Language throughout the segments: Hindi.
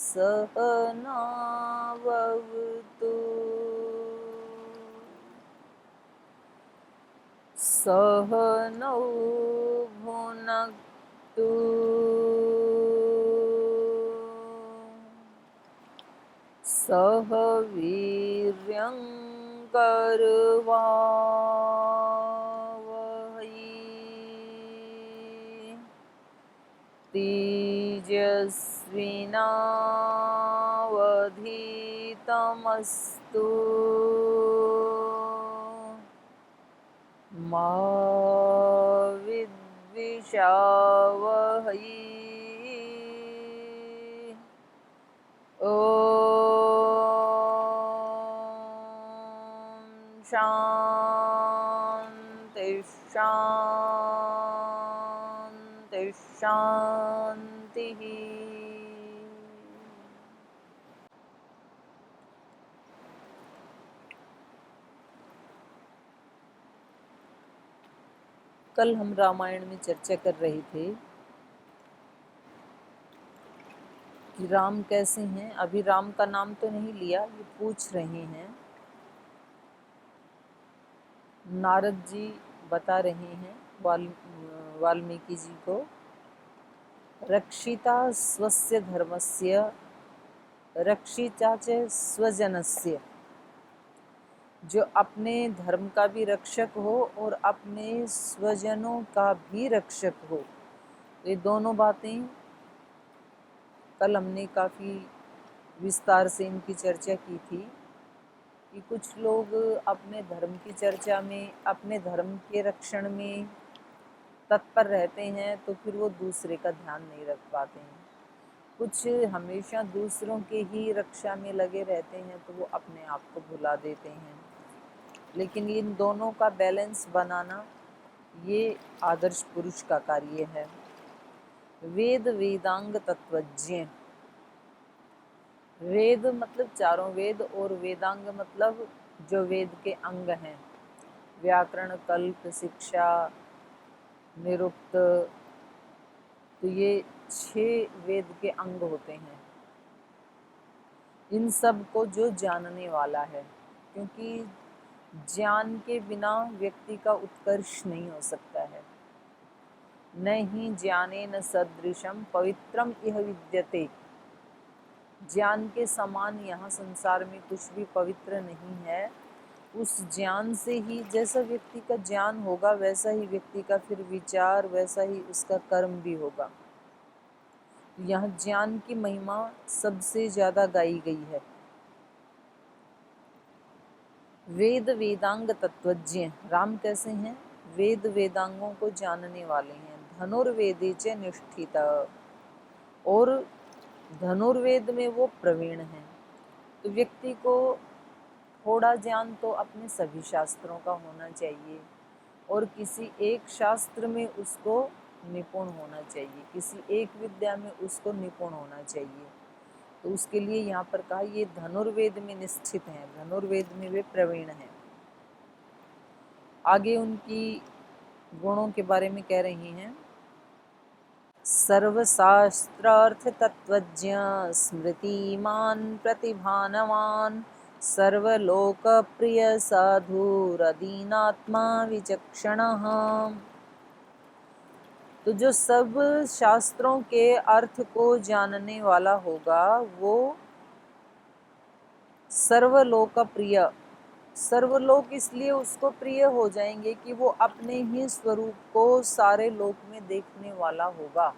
सहनावतु सहनौ भुनक्तु सह वीर्यं करवावहै तेजस्विनावधीतमस्तु मा विद्विषावहै ॐ शान्ति शान्ति शान्तिः। कल हम रामायण में चर्चा कर रहे थे कि राम कैसे हैं। अभी राम का नाम तो नहीं लिया, ये पूछ रहे हैं। नारद जी बता रहे हैं वाल्मीकि जी को, रक्षिता स्वस्य धर्मस्य रक्षिता च स्वजनस्य, जो अपने धर्म का भी रक्षक हो और अपने स्वजनों का भी रक्षक हो। ये दोनों बातें कल हमने काफ़ी विस्तार से इनकी चर्चा की थी कि कुछ लोग अपने धर्म की चर्चा में, अपने धर्म के रक्षण में तत्पर रहते हैं तो फिर वो दूसरे का ध्यान नहीं रख पाते हैं। कुछ हमेशा दूसरों के ही रक्षा में लगे रहते हैं तो वो अपने आप को भुला देते हैं। लेकिन इन दोनों का बैलेंस बनाना ये आदर्श पुरुष का कार्य है। वेद वेदांग तत्वज्ञ, वेद मतलब चारों वेद और वेदांग मतलब जो वेद के अंग हैं, व्याकरण, कल्प, शिक्षा, निरुक्त, तो ये 6 वेद के अंग होते हैं। इन सब को जो जानने वाला है, क्योंकि ज्ञान के बिना व्यक्ति का उत्कर्ष नहीं हो सकता है। न ही ज्ञानेन सदृशम पवित्रम इह विद्यते, ज्ञान के समान यहाँ संसार में कुछ भी पवित्र नहीं है। उस ज्ञान से ही, जैसा व्यक्ति का ज्ञान होगा वैसा ही व्यक्ति का फिर विचार, वैसा ही उसका कर्म भी होगा। यहाँ ज्ञान की महिमा सबसे ज़्यादा गाई गई है। वेद वेदांग तत्वज्ञ, राम कैसे हैं? वेद वेदांगों को जानने वाले हैं। धनुर्वेदे च निष्ठिता, और धनुर्वेद में वो प्रवीण हैं। तो व्यक्ति को थोड़ा ज्ञान तो अपने सभी शास्त्रों का होना चाहिए और किसी एक शास्त्र में उसको निपुण होना चाहिए, किसी एक विद्या में उसको निपुण होना चाहिए। तो उसके लिए यहाँ पर कहा ये धनुर्वेद में निष्ठित हैं, धनुर्वेद में वे प्रवीण हैं। आगे उनकी गुणों के बारे में कह रही हैं। सर्वशास्त्रार्थ तत्वज्ञ स्मृतिमान प्रतिभानवान सर्वलोक प्रिय साधुरदीनात्मा विचक्षणः। तो जो सब शास्त्रों के अर्थ को जानने वाला होगा वो सर्वलोक प्रिय, सर्वलोक इसलिए उसको प्रिय हो जाएंगे कि वो अपने ही स्वरूप को सारे लोक में देखने वाला होगा।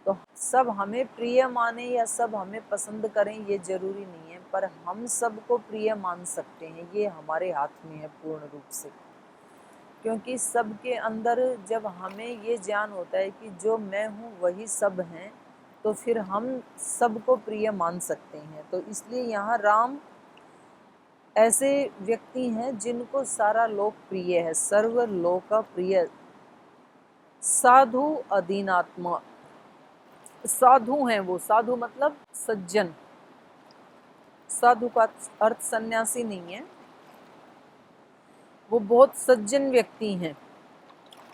तो सब हमें प्रिय माने या सब हमें पसंद करें ये जरूरी नहीं है, पर हम सबको प्रिय मान सकते हैं, ये हमारे हाथ में है पूर्ण रूप से। क्योंकि सबके अंदर जब हमें ये ज्ञान होता है कि जो मैं हूँ वही सब हैं, तो फिर हम सबको प्रिय मान सकते हैं। तो इसलिए यहाँ राम ऐसे व्यक्ति हैं जिनको सारा लोक प्रिय है, सर्व लोक प्रिय। साधु अधीनात्मा, साधु हैं वो, साधु मतलब सज्जन। साधु का अर्थ सन्यासी नहीं है, वो बहुत सज्जन व्यक्ति हैं,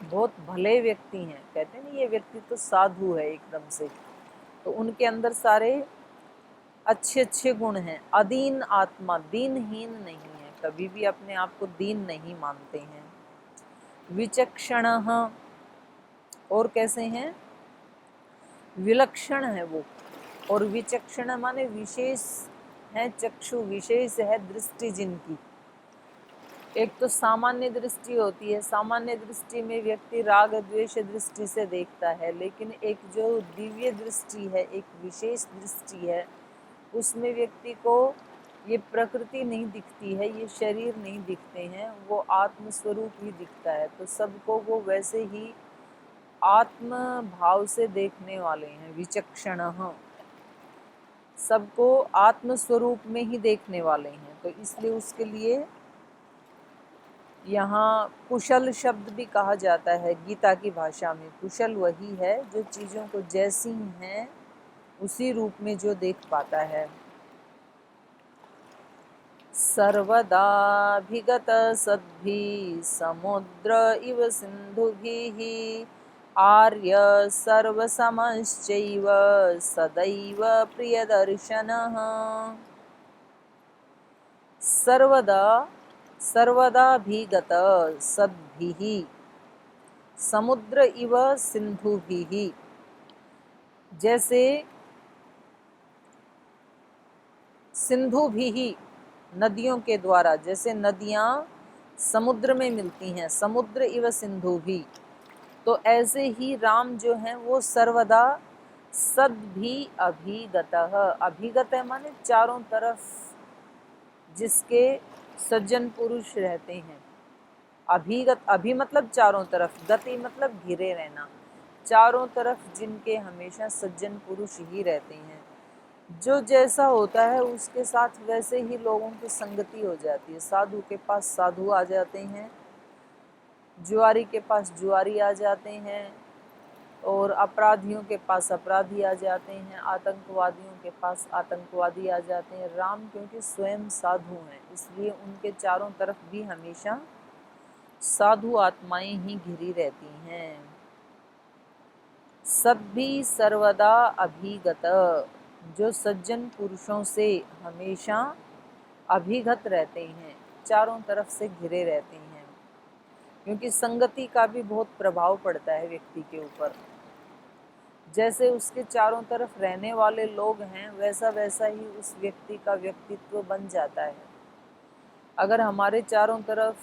बहुत भले व्यक्ति हैं। कहते हैं ना ये व्यक्ति तो साधु है एकदम से। तो उनके अंदर सारे अच्छे अच्छे गुण हैं। अदीन आत्मा, दीनहीन नहीं है, कभी भी अपने आप को दीन नहीं मानते हैं। विचक्षणः, और कैसे हैं? विलक्षण है वो। और विचक्षण माने विशेष है, चक्षु विशेष है दृष्टि जिनकी। एक तो सामान्य दृष्टि होती है, सामान्य दृष्टि में व्यक्ति राग द्वेष दृष्टि से देखता है, लेकिन एक जो दिव्य दृष्टि है, एक विशेष दृष्टि है, उसमें व्यक्ति को ये प्रकृति नहीं दिखती है, ये शरीर नहीं दिखते हैं, वो आत्म स्वरूप ही दिखता है। तो सबको वो वैसे ही आत्म भाव से देखने वाले हैं। विचक्षण, सबको आत्म स्वरूप में ही देखने वाले हैं। तो इसलिए उसके लिए यहाँ कुशल शब्द भी कहा जाता है गीता की भाषा में। कुशल वही है जो चीज़ों को जैसी हैं उसी रूप में जो देख पाता है। सर्वदाभिगत सद्भिः समुद्र इव सिन्धुभिः आर्य सर्वसमश्चैव सदैव प्रियदर्शनः। सर्वदाभिगत सद्भिः समुद्र इव सिन्धुभिः, जैसे सिन्धुभिः नदियों के द्वारा, जैसे नदियाँ समुद्र में मिलती हैं, समुद्र इव सिन्धुभिः, तो ऐसे ही राम जो हैं वो सर्वदा सद्भि अभिगतः, अभिगत है माने चारों तरफ जिसके सज्जन पुरुष रहते हैं। अभिगत, अभि मतलब चारों तरफ, गति मतलब घिरे रहना, चारों तरफ जिनके हमेशा सज्जन पुरुष ही रहते हैं। जो जैसा होता है उसके साथ वैसे ही लोगों की संगति हो जाती है। साधु के पास साधु आ जाते हैं, जुआरी के पास जुआरी आ जाते हैं, और अपराधियों के पास अपराधी आ जाते हैं, आतंकवादियों के पास आतंकवादी आ जाते हैं। राम क्योंकि स्वयं साधु हैं, इसलिए उनके चारों तरफ भी हमेशा साधु आत्माएं ही घिरी रहती हैं। सद्भिः सर्वदा अभिगत, जो सज्जन पुरुषों से हमेशा अभिगत रहते हैं, चारों तरफ से घिरे रहते हैं। क्योंकि संगति का भी बहुत प्रभाव पड़ता है व्यक्ति के ऊपर। जैसे उसके चारों तरफ रहने वाले लोग हैं, वैसा वैसा ही उस व्यक्ति का व्यक्तित्व बन जाता है। अगर हमारे चारों तरफ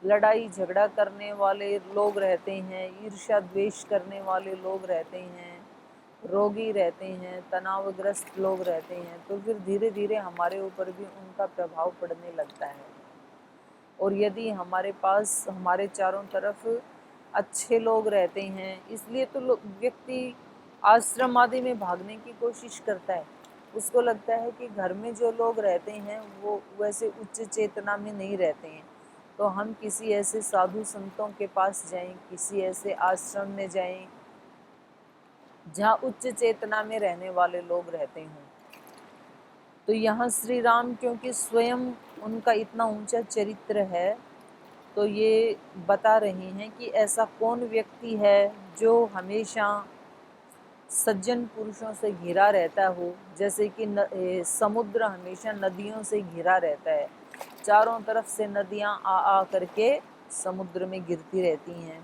लड़ाई झगड़ा करने वाले लोग रहते हैं, ईर्ष्या द्वेष करने वाले लोग रहते हैं, रोगी रहते हैं, तनावग्रस्त लोग रहते हैं, तो फिर धीरे धीरे हमारे ऊपर भी उनका प्रभाव पड़ने लगता है। और यदि हमारे पास हमारे चारों तरफ अच्छे लोग रहते हैं, इसलिए तो व्यक्ति आश्रम आदि में भागने की कोशिश करता है। उसको लगता है कि घर में जो लोग रहते हैं वो वैसे उच्च चेतना में नहीं रहते हैं, तो हम किसी ऐसे साधु संतों के पास जाएं, किसी ऐसे आश्रम में जाएं जहाँ उच्च चेतना में रहने वाले लोग रहते हों। तो यहाँ श्री राम क्योंकि स्वयं उनका इतना ऊंचा चरित्र है, तो ये बता रहे हैं कि ऐसा कौन व्यक्ति है जो हमेशा सज्जन पुरुषों से घिरा रहता हो। जैसे कि समुद्र हमेशा नदियों से घिरा रहता है, चारों तरफ से नदियां आ करके समुद्र में गिरती रहती हैं।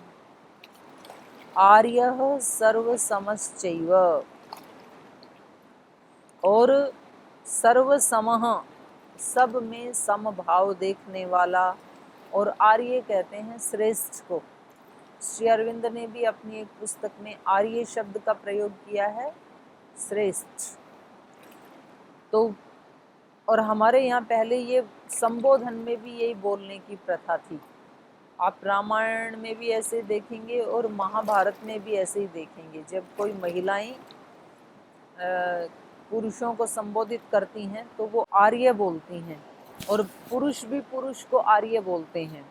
आर्यः सर्वसमश्चैव, और सर्वसमः सब में समभाव देखने वाला। और आर्य कहते हैं श्रेष्ठ को। श्री अरविंद ने भी अपनी एक पुस्तक में आर्य शब्द का प्रयोग किया है, श्रेष्ठ। तो और हमारे यहाँ पहले ये संबोधन में भी यही बोलने की प्रथा थी। आप रामायण में भी ऐसे देखेंगे और महाभारत में भी ऐसे ही देखेंगे। जब कोई महिलाएं पुरुषों को संबोधित करती हैं तो वो आर्य बोलती हैं, और पुरुष भी पुरुष को आर्य बोलते हैं।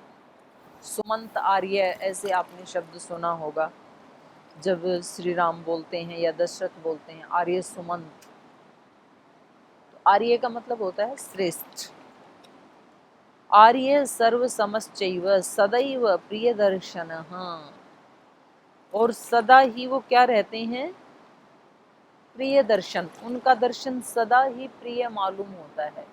सुमंत आर्य, ऐसे आपने शब्द सुना होगा जब श्री राम बोलते हैं या दशरथ बोलते हैं आर्य सुमंत। तो आर्य का मतलब होता है श्रेष्ठ। आर्य सर्वसमश्चैव सदैव प्रियदर्शनः, और सदा ही वो क्या रहते हैं? प्रिय दर्शन, उनका दर्शन सदा ही प्रिय मालूम होता है।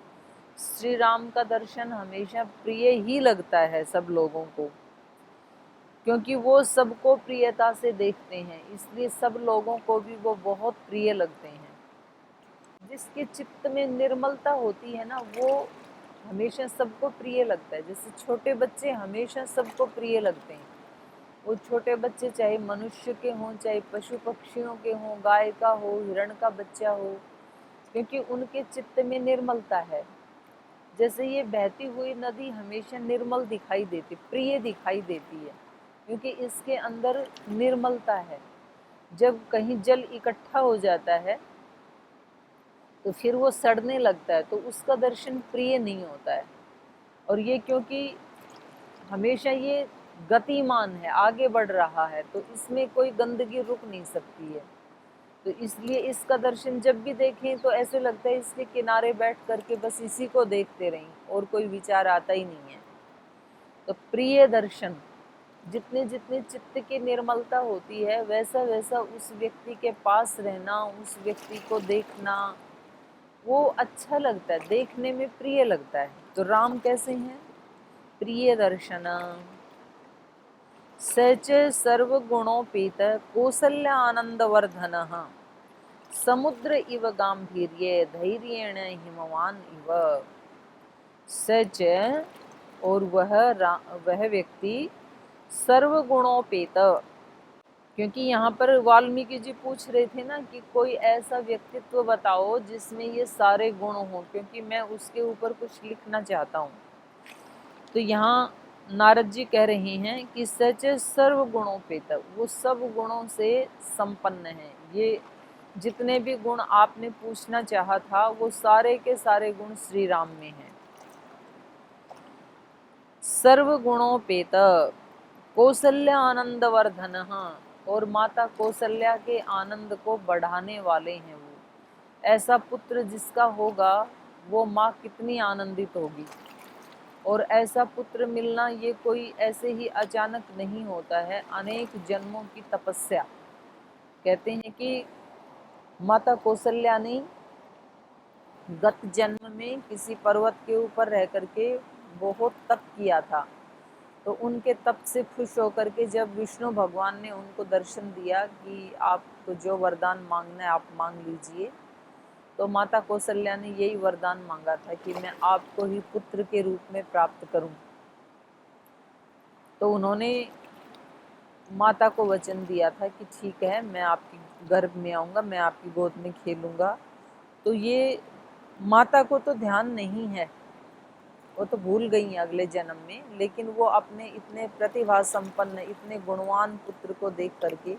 श्री राम का दर्शन हमेशा प्रिय ही लगता है सब लोगों को, क्योंकि वो सबको प्रियता से देखते हैं, इसलिए सब लोगों को भी वो बहुत प्रिय लगते हैं। जिसके चित्त में निर्मलता होती है ना, वो हमेशा सबको प्रिय लगता है। जैसे छोटे बच्चे हमेशा सबको प्रिय लगते हैं। वो छोटे बच्चे चाहे मनुष्य के हों, चाहे पशु पक्षियों के हों, गाय का हो, हिरण का बच्चा हो, क्योंकि उनके चित्त में निर्मलता है। जैसे ये बहती हुई नदी हमेशा निर्मल दिखाई देती, प्रिय दिखाई देती है, क्योंकि इसके अंदर निर्मलता है। जब कहीं जल इकट्ठा हो जाता है तो फिर वो सड़ने लगता है, तो उसका दर्शन प्रिय नहीं होता है। और ये क्योंकि हमेशा ये गतिमान है, आगे बढ़ रहा है, तो इसमें कोई गंदगी रुक नहीं सकती है। तो इसलिए इसका दर्शन जब भी देखें तो ऐसे लगता है इसके किनारे बैठ करके बस इसी को देखते रहें, और कोई विचार आता ही नहीं है। तो प्रिय दर्शन, जितने जितने चित्त की निर्मलता होती है, वैसा वैसा उस व्यक्ति के पास रहना, उस व्यक्ति को देखना, वो अच्छा लगता है, देखने में प्रिय लगता है। तो राम कैसे हैं? प्रिय दर्शन। सच सर्वगुणोपीत कौसल्य आनंदवर्धन, समुद्र इव गांभीर्ये धैर्येण हिमवान इव। सच, और वह व्यक्ति सर्वगुणोपेत, क्योंकि यहाँ पर वाल्मीकि जी पूछ रहे थे ना कि कोई ऐसा व्यक्तित्व बताओ जिसमें ये सारे गुण हों, क्योंकि मैं उसके ऊपर कुछ लिखना चाहता हूँ। तो यहाँ नारद जी कह रहे हैं कि सच सर्व गुणोपेत, वो सब गुणों से संपन्न है। ये जितने भी गुण आपने पूछना चाहा था, वो सारे के सारे गुण श्री राम में हैं। सर्व गुणोपेत कौसल्य आनंदवर्धन, और माता कौसल्या के आनंद को बढ़ाने वाले हैं वो। ऐसा पुत्र जिसका होगा, वो माँ कितनी आनंदित होगी। और ऐसा पुत्र मिलना ये कोई ऐसे ही अचानक नहीं होता है, अनेक जन्मों की तपस्या। कहते हैं कि माता कौसल्या ने गत जन्म में किसी पर्वत के ऊपर रह करके बहुत तप किया था, तो उनके तप से खुश होकर के जब विष्णु भगवान ने उनको दर्शन दिया कि आपको जो वरदान मांगना है आप मांग लीजिए, तो माता कौसल्या ने यही वरदान मांगा था कि मैं आपको ही पुत्र के रूप में प्राप्त करूं। तो उन्होंने माता को वचन दिया था कि ठीक है, मैं आपकी गर्भ में आऊँगा, मैं आपकी गोद में खेलूँगा। तो ये माता को तो ध्यान नहीं है, वो तो भूल गई अगले जन्म में, लेकिन वो अपने इतने प्रतिभा संपन्न, इतने गुणवान पुत्र को देख करके,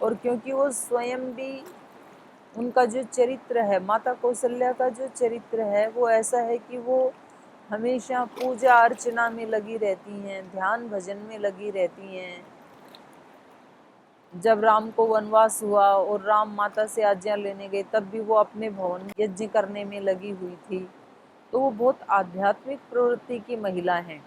और क्योंकि वो स्वयं भी, उनका जो चरित्र है, माता कौशल्या का जो चरित्र है, वो ऐसा है कि वो हमेशा पूजा अर्चना में लगी रहती हैं, ध्यान भजन में लगी रहती हैं। जब राम को वनवास हुआ और राम माता से आज्ञा लेने गए, तब भी वो अपने भवन यज्ञ करने में लगी हुई थी। तो वो बहुत आध्यात्मिक प्रवृत्ति की महिला हैं।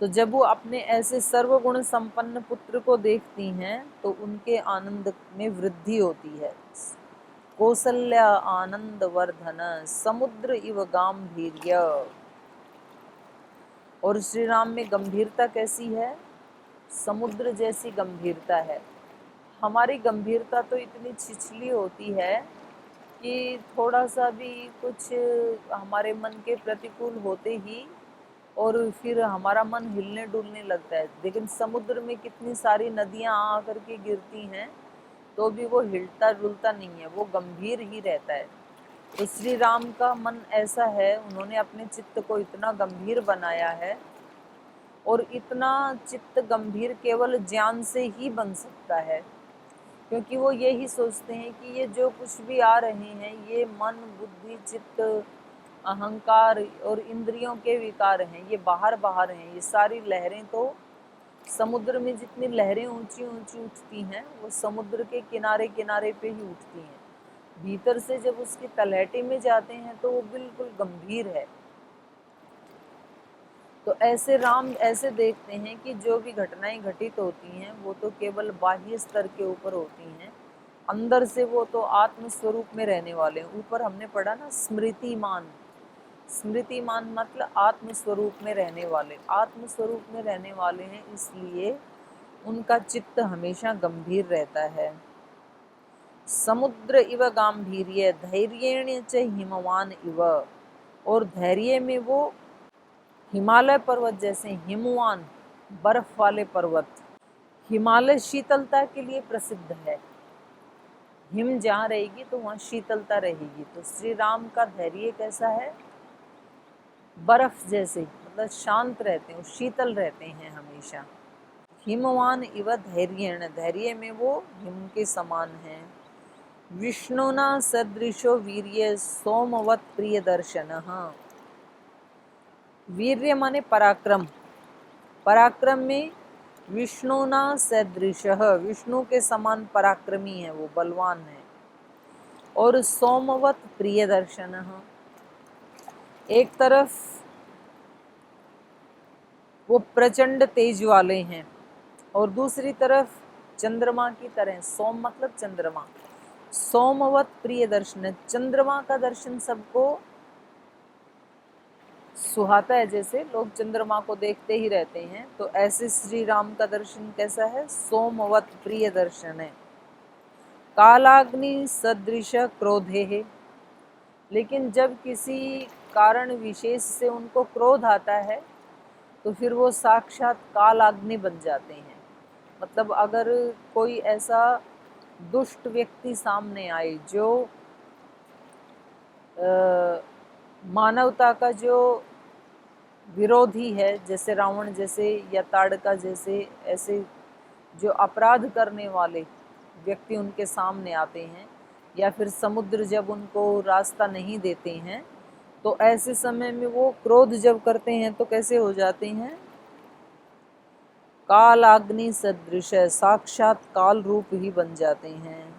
तो जब वो अपने ऐसे सर्वगुण संपन्न पुत्र को देखती हैं, तो उनके आनंद में वृद्धि होती है। कौसल्या आनंद वर्धन समुद्र इव गांभीर्य। और श्री राम में गंभीरता कैसी है? समुद्र जैसी गंभीरता है। हमारी गंभीरता तो इतनी छिछली होती है कि थोड़ा सा भी कुछ हमारे मन के प्रतिकूल होते ही और फिर हमारा मन हिलने डुलने लगता है। लेकिन समुद्र में कितनी सारी नदियां आ करके गिरती हैं, तो भी वो हिलता डुलता नहीं है, वो गंभीर ही रहता है। तो श्री राम का मन ऐसा है, उन्होंने अपने चित्त को इतना गंभीर बनाया है, और इतना चित्त गंभीर केवल ज्ञान से ही बन सकता है, क्योंकि वो यही सोचते हैं कि ये जो कुछ भी आ रहे हैं, ये मन, बुद्धि, चित्त, अहंकार और इंद्रियों के विकार हैं, ये बाहर बाहर हैं। ये सारी लहरें तो समुद्र में जितनी लहरें ऊंची ऊंची उठती हैं, वो समुद्र के किनारे किनारे पे ही उठती हैं। भीतर से जब उसकी तलहटी में जाते हैं तो वो बिल्कुल गंभीर है। तो ऐसे राम ऐसे देखते हैं कि जो भी घटनाएं घटित होती हैं, वो तो केवल बाह्य स्तर के ऊपर होती हैं, अंदर से वो तो आत्म स्वरूप में रहने वाले हैं। ऊपर हमने पढ़ा ना स्मृतिमान, स्मृतिमान मतलब आत्म स्वरूप में रहने वाले, आत्म स्वरूप में रहने वाले हैं, इसलिए उनका चित्त हमेशा गंभीर रहता है। समुद्र इव गांभीर्य धैर्येण च हिमवान इव, और धैर्य में वो हिमालय पर्वत जैसे हिमवान, बर्फ वाले पर्वत। हिमालय शीतलता के लिए प्रसिद्ध है, हिम जहाँ रहेगी तो वहाँ शीतलता रहेगी। तो श्री राम का धैर्य कैसा है? बर्फ जैसे, मतलब शांत रहते हैं, शीतल रहते हैं हमेशा। हिमवान इव धैर्येण, धैर्य में वो हिम के समान हैं। विष्णुना सदृशो वीर्य सोमवत प्रिय दर्शन। वीर्य माने पराक्रम, पराक्रम में विष्णुना सदृश, विष्णु के समान पराक्रमी है, वो बलवान है। और सोमवत प्रिय दर्शन, एक तरफ वो प्रचंड तेज वाले हैं और दूसरी तरफ चंद्रमा की तरह, सोम मतलब चंद्रमा, सोमवत प्रिय दर्शन, चंद्रमा का दर्शन सबको सुहाता है, जैसे लोग चंद्रमा को देखते ही रहते हैं, तो ऐसे श्री राम का दर्शन कैसा है? सोमवत प्रिय दर्शन है। कालाग्नि सदृश क्रोधे है, लेकिन जब किसी कारण विशेष से उनको क्रोध आता है तो फिर वो साक्षात कालाग्नि बन जाते हैं। मतलब अगर कोई ऐसा दुष्ट व्यक्ति सामने आए जो मानवता का जो विरोधी है, जैसे रावण जैसे या ताड़का जैसे, ऐसे जो अपराध करने वाले व्यक्ति उनके सामने आते हैं, या फिर समुद्र जब उनको रास्ता नहीं देते हैं, तो ऐसे समय में वो क्रोध जब करते हैं तो कैसे हो जाते हैं? कालाग्नि सदृश, साक्षात काल रूप ही बन जाते हैं।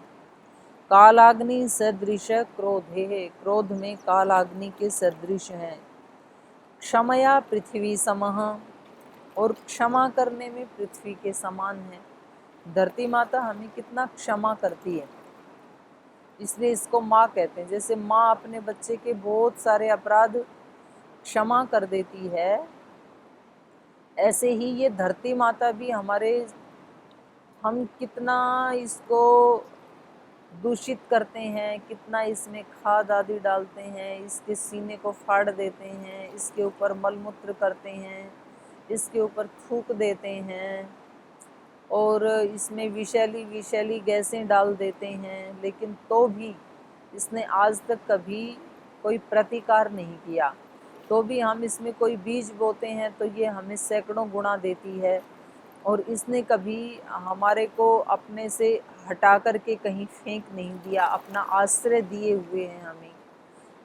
कालाग्नि सदृश क्रोधे, क्रोध में कालाग्नि के सदृश हैं। क्षमया पृथ्वी समः, और क्षमा करने में पृथ्वी के समान है। धरती माता हमें कितना क्षमा करती है, इसलिए इसको माँ कहते हैं। जैसे माँ अपने बच्चे के बहुत सारे अपराध क्षमा कर देती है, ऐसे ही ये धरती माता भी हमारे, हम कितना इसको दूषित करते हैं, कितना इसमें खाद आदि डालते हैं, इसके सीने को फाड़ देते हैं, इसके ऊपर मलमूत्र करते हैं, इसके ऊपर थूक देते हैं और इसमें विषैली विषैली गैसें डाल देते हैं, लेकिन तो भी इसने आज तक कभी कोई प्रतिकार नहीं किया। तो भी हम इसमें कोई बीज बोते हैं तो ये हमें सैकड़ों गुना देती है, और इसने कभी हमारे को अपने से हटा करके कहीं फेंक नहीं दिया, अपना आश्रय दिए हुए हैं हमें।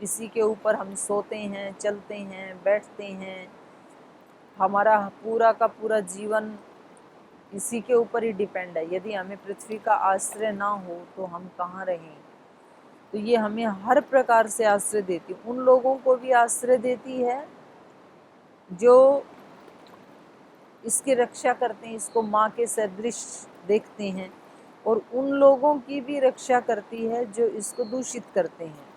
इसी के ऊपर हम सोते हैं, चलते हैं, बैठते हैं, हमारा पूरा का पूरा जीवन इसी के ऊपर ही डिपेंड है। यदि हमें पृथ्वी का आश्रय ना हो तो हम कहाँ रहें? तो ये हमें हर प्रकार से आश्रय देती, उन लोगों को भी आश्रय देती है जो इसकी रक्षा करते हैं, इसको माँ के सदृश देखते हैं, और उन लोगों की भी रक्षा करती है जो इसको दूषित करते हैं।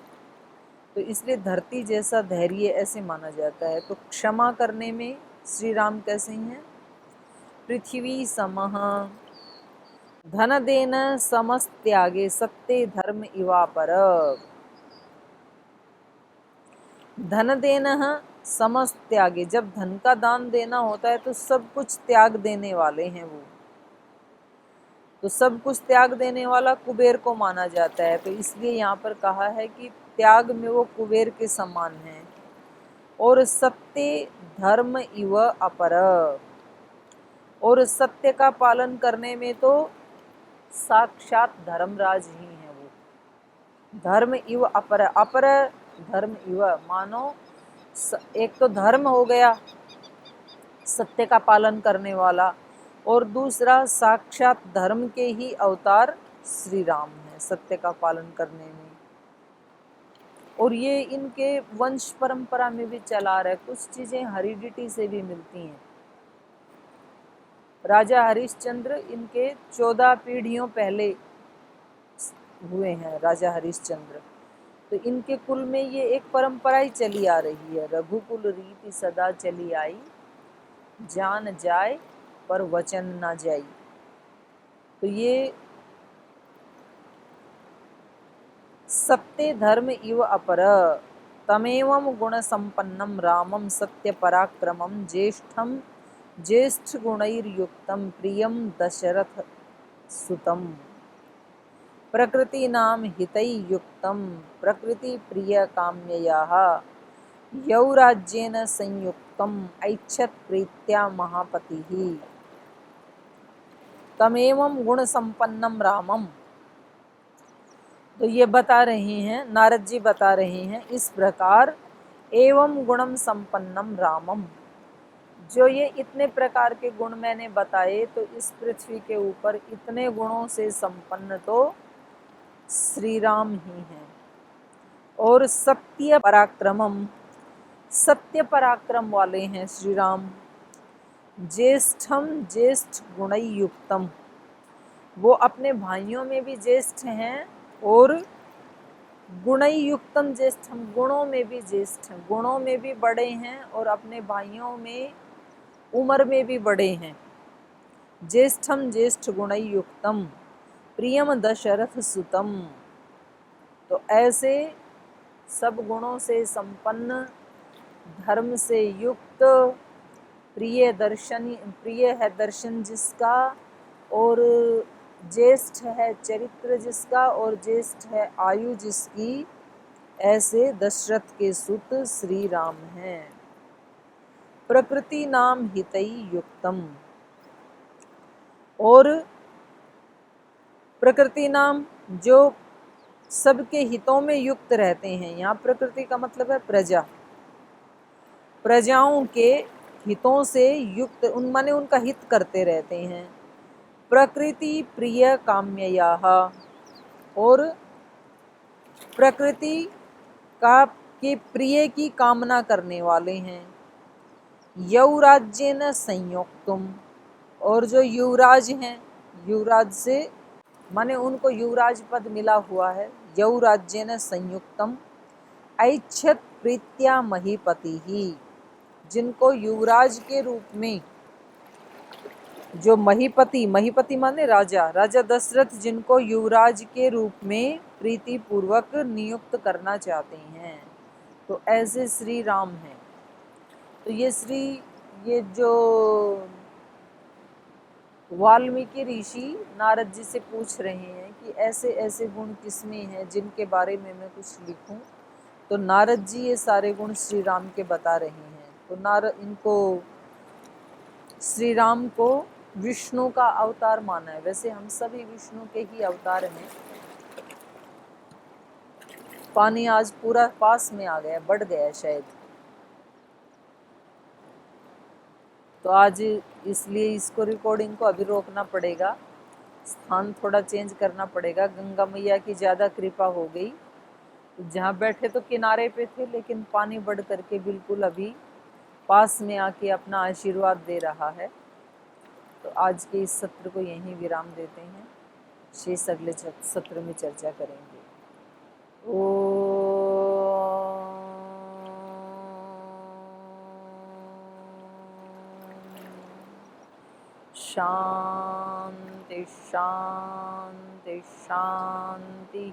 तो इसलिए धरती जैसा धैर्य ऐसे माना जाता है। तो क्षमा करने में श्री राम कैसे हैं? पृथ्वी समः, धन देन समस्त्यागे सत्य धर्म इवापर। धन देना समस्त्यागे, जब धन का दान देना होता है तो सब कुछ त्याग देने वाले हैं वो। तो सब कुछ त्याग देने वाला कुबेर को माना जाता है, तो इसलिए यहाँ पर कहा है कि त्याग में वो कुबेर के समान है। और सत्य धर्म इव अपर, और सत्य का पालन करने में तो साक्षात धर्मराज ही है वो। धर्म इव अपर, अपर धर्म इव मानो, एक तो धर्म हो गया सत्य का पालन करने वाला, और दूसरा साक्षात धर्म के ही अवतार श्री राम है सत्य का पालन करने में। और ये इनके वंश परंपरा में भी चला रहा है, कुछ चीजें हेरिडिटी से भी मिलती हैं। राजा हरिश्चंद्र इनके 14 पीढ़ियों पहले हुए हैं राजा हरिश्चंद्र। तो इनके कुल में ये एक परंपरा ही चली आ रही है, रघुकुल रीति सदा चली आई, जान जाए पर वचन ना जाई। तो ये सत्य धर्म इव अपर तमेवं गुण संपन्नम रामम सत्य पराक्रमम ज्येष्ठम ज्येष्ठ गुणैर्युक्तम प्रियम दशरथ सुतम प्रकृति नाम हितै युक्तम प्रकृति प्रिय काम्ययाः यौराज्येन संयुक्तम ऐच्छत् प्रीत्या महापतिः तमेवं गुण संपन्नम रामम। तो ये बता रहे हैं, नारद जी बता रहे हैं, इस प्रकार एवं गुणम संपन्नम रामम, जो ये इतने प्रकार के गुण मैंने बताए, तो इस पृथ्वी के ऊपर इतने गुणों से संपन्न तो श्री राम ही हैं। और सत्य पराक्रमम, सत्य पराक्रम वाले हैं श्री राम। ज्येष्ठम ज्येष्ठ गुणयुक्तम, वो अपने भाइयों में भी ज्येष्ठ हैं, और गुणयुक्तम ज्येष्ठम, गुणों में भी ज्येष्ठ, गुणों में भी बड़े हैं और अपने भाइयों में उम्र में भी बड़े हैं। ज्येष्ठम ज्येष्ठ गुणयुक्तम प्रियम दशरथ सुतम। तो ऐसे सब गुणों से संपन्न, धर्म से युक्त, प्रिय है दर्शन जिसका, और ज्येष्ठ है चरित्र जिसका, और ज्येष्ठ है आयु जिसकी, ऐसे दशरथ के सुत श्री राम हैं। प्रकृति नाम हितै युक्तम, और प्रकृति नाम जो सबके हितों में युक्त रहते हैं। यहाँ प्रकृति का मतलब है प्रजा, प्रजाओं के हितों से युक्त, माने उनका हित करते रहते हैं। प्रकृति प्रिय काम्ययाः, और प्रकृति का के प्रिय की कामना करने वाले हैं। यौराज्येन संयुक्तम, और जो युवराज हैं, युवराज से माने उनको युवराज पद मिला हुआ है। यौराज्येन संयुक्तम ऐच्छत् प्रीत्या महीपति ही, जिनको युवराज के रूप में, जो महीपति, महीपति माने राजा, राजा दशरथ जिनको युवराज के रूप में प्रीति पूर्वक नियुक्त करना चाहते हैं, तो ऐसे श्री राम हैं। तो ये जो वाल्मीकि ऋषि नारद जी से पूछ रहे हैं कि ऐसे ऐसे गुण किसमें हैं जिनके बारे में मैं कुछ लिखूं, तो नारद जी ये सारे गुण श्री राम के बता रहे हैं। तो इनको श्री राम को विष्णु का अवतार माना है। वैसे हम सभी विष्णु के ही अवतार हैं। पानी आज पूरा पास में आ गया, बढ़ गया शायद, तो आज इसलिए इसको रिकॉर्डिंग को अभी रोकना पड़ेगा, स्थान थोड़ा चेंज करना पड़ेगा। गंगा मैया की ज़्यादा कृपा हो गई, तो जहाँ बैठे तो किनारे पे थे, लेकिन पानी बढ़ करके बिल्कुल अभी पास में आके अपना आशीर्वाद दे रहा है। तो आज के इस सत्र को यहीं विराम देते हैं, शेष अगले सत्र में चर्चा करेंगे। शांति शांति शांति।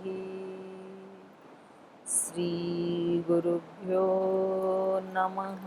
श्री गुरुभ्यो नमः।